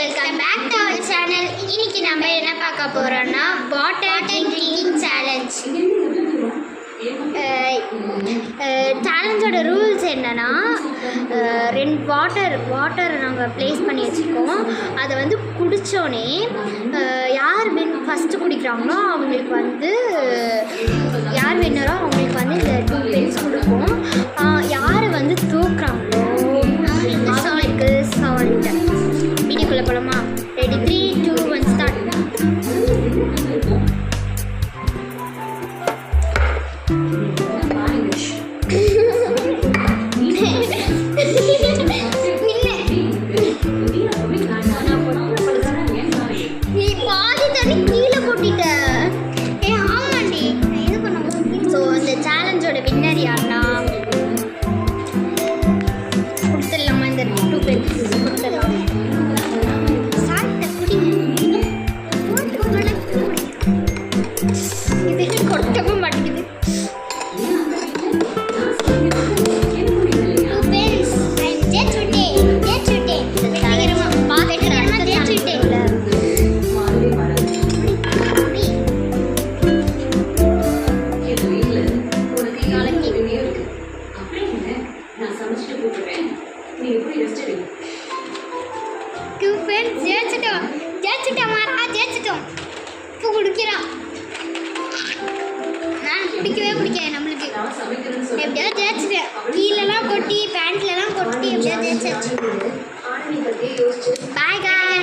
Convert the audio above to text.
Welcome back to our channel. இன்னைக்கு நம்ம என்ன பார்க்க போறோம்னா வாட்டர் ட்ரிங்கிங் சேலஞ்ச். சேலஞ்சோட ரூல்ஸ் என்னன்னா, 2 வாட்டர் நாங்கள் ப்ளேஸ் பண்ணி வச்சுருக்கோம். அதை வந்து குடித்தோடனே யார் ஃபஸ்ட்டு குடிக்கிறாங்களோ அவங்களுக்கு வந்து யார் வின்னரோ அவங்களுக்கு வந்து இந்த 2 பென்ஸ் கொடுப்போம். யார் வந்து தூக்குறாங்களோ அவங்களுக்கு சால்ட். வீடியோக்குள்ளே போகலாமா? Ready, 3, 2, 1 start. நீ பாதி தண்ணி கீழே போட்டிட்ட. ஆமாண்டி, இது பண்ண. ஸோ அந்த சேலஞ்சோட வின்னர் யாருன்னா கொடுத்துடலாமா? இந்த 2 பென்ஸ் கொடுத்துடலாம். இது கொட்டவும் மாட்டேங்குது. குடிக்கவே நம்மளுக்கு எப்படியா ஜெயிச்சிட்டேன். கீழெல்லாம் கொட்டி பேண்ட்லலாம் கொட்டி எப்படியா ஜெயிச்சாச்சு. பாய் காய்.